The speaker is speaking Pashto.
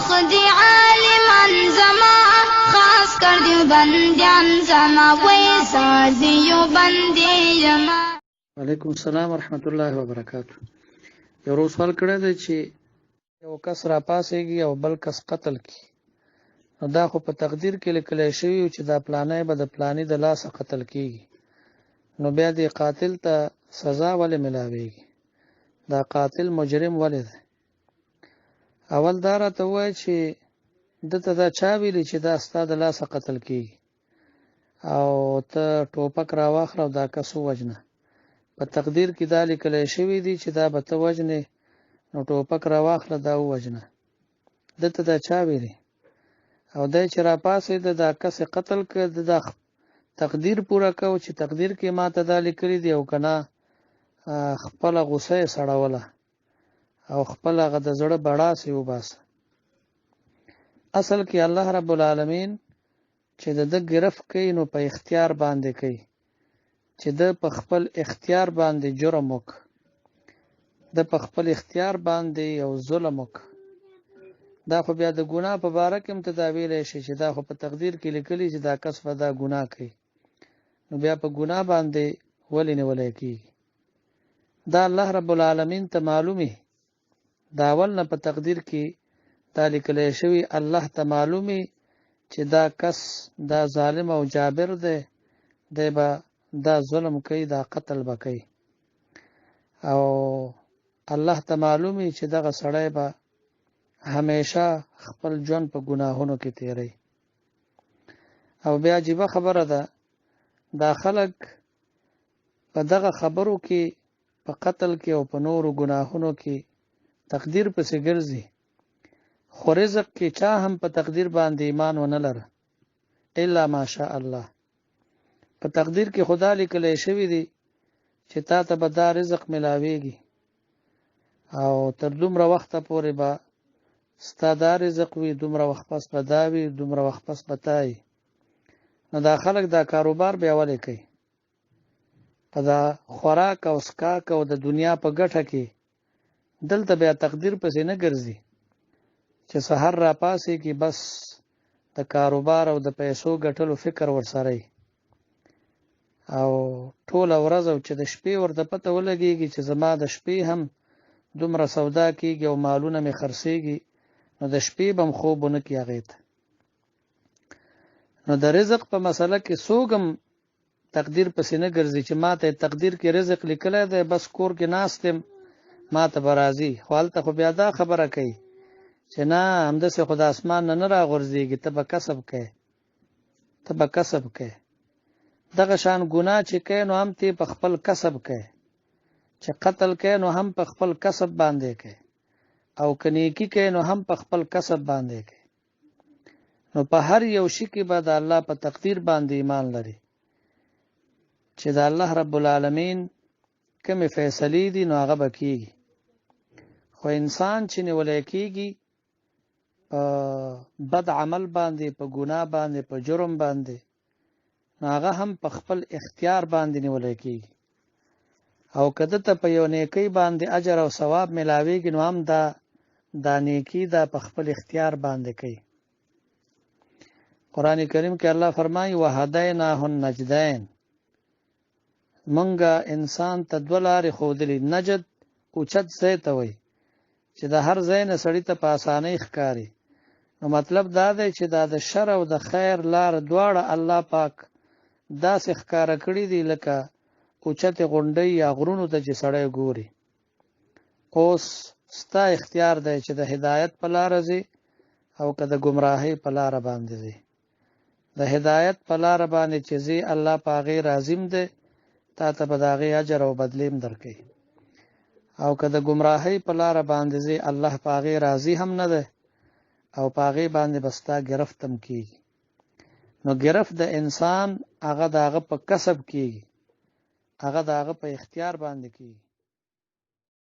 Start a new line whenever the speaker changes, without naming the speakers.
خدي عالمان زما خاص کر دیو بندیان زما ویسار دیو بندی زما.
وعلیکم السلام ورحمت الله وبرکاته. یو روز سوال کړی دی چې یو کس را پاسېږي او بل کس قتل کی، نو دا خو په تقدیر کې لیکلی شوي چې دا پلانی به د پلانی د لاسه قتل کیږي، نو بیا دې قاتل ته سزا ولې ملاویږي؟ دا قاتل مجرم ولې دی؟ اول دا راته ووایه چې دته دا چا ویلي چې دا ستا د لاسه قتل کیږي، او ته ټوپک راواخله او دا کس ووژنه. په تقدیر کې دا لیکلی شوي دي چې دا به ته وژنې، نو ټوپک راواخله دا ووژنه. دته دا چا ویلي؟ او دی چې را پاڅېده دا کس یې قتل کړ، د دا تقدیر پوره کو چې تقدیر کې ما ته دا لیکلي دي، او که نه خپله غوسه یې سړوله او خپل هغه د زړه بړاس یې وباسه. اصل کې الله رب العالمین چې د ده ګرفت کوي نو په اختیار باندې کوي، چې ده په خپل اختیار باندې جرم وکړ، ده په خپل اختیار باندې یو ظلم وکړ. دا خو بیا د ګناه په باره کې هم ته دا ویلی شي چې دا خو په تقدیر کې لیکلي چې دا کس به دا ګناه کوي، نو بیا په ګناه باندې ولې نیولی کېږي؟ دا الله رب العالمین ته معلومي، دا اول نه په تقدیر کې دا لیکلی شوي، الله ته معلومي چې دا کس دا ظالم او جابر دی، دی به دا ظلم کوي، دا قتل به کوي، او الله ته معلومي چې دغه سړی به همیشه خپل ژوند په ګناهونو کې تیری. او بیا عجیبه خبره ده، دا خلک په دغه خبرو کې، په قتل کې او په نورو ګناهونو کې تقدیر پسې ګرځي، خو رزق کې چا هم په تقدیر باندې ایمان ونه لره الا ماشاء الله. په تقدیر کې خدا لیکلی شوي دي چې تا ته به دا رزق ملاویږي، او تر دومره وخته پورې به ستا دا رزق وي، دومره وخت پس به دا وي، دومره وخت پس به تا وي. نو دا خلک دا کاروبار بیا ولې کوي؟ په دا خوراک او څښاک او د دنیا په ګټه کې دلته بیا تقدیر پسې نه ګرځي چې سحر را پاسېږي بس د کاروبار او د پیسو ګټلو فکر ورسره وي، او ټوله ورځ او چې د شپې ورته پته ولګېږي چې زما د شپې هم دومره سودا کېږي او مالونه مې خرڅېږي، نو د شپې به هم خوب ونه کړي هغې ته. نو د رزق په مسله کې څوک هم تقدیر پسې نه ګرځي چې ما ته تقدیر کې رزق لیکلی دی، بس کور کې ناست یم ما ته به راځي. خو هلته خو بیا دا خبره کوي چې نه، همداسې خو د اسمان نه راغورځېږي، ته به کسب کوې، ته به کسب کوې. دغه شان ګناه چې کوې نو هم ته په خپل کسب کوې، چې قتل کوې نو هم په خپل کسب باندې کوې، او که نیکي کوې نو هم په خپل کسب باندې کوې. نو په هر یو شي کې به د الله په تقدیر باندې ایمان لري چې د الله رب العالمین کومې فیصلې دي نو هغه به کېږي. خو انسان چې نیولی کېږي په بد عمل باندې، په ګناه باندې، په جرم باندې، نو هغه هم په خپل اختیار باندې نیولی کېږي، او که دته په یو نیکۍ باندې اجر او ثواب ملاویږي نو هم دا نیکي دا په خپل اختیار باندې کوي. قرآن کریم کې الله فرمایي وهدیناه النجدین، مونږه انسان ته دوه لارې ښودلي. نجد اوچت ځای ته وایي چې د هر ځای نه سړي ته په اسانۍ ښکاري، نو مطلب دا دی چې دا د شر او د خیر لار دواړه الله پاک داسې ښکاره کړي دي لکه اوچتې غونډۍ یا غرونو ته چې سړی ګوري. اوس ستا اختیار دی چې د هدایت په لاره ځي او که د ګمراهۍ په لاره باندې ځي. د هدایت په لاره باندې چې ځي الله په هغې راضیم دی، تا ته به د هغې اجر او بدلې هم درکوي، او که د ګمراهۍ په لاره باندې ځي الله په هغې راضي هم نه دی، او په هغې باندې به ستا ګرفت هم کېږي. نو ګرفت د انسان هغه د هغه په کسب کېږي، هغه د هغه په اختیار باندې کېږي.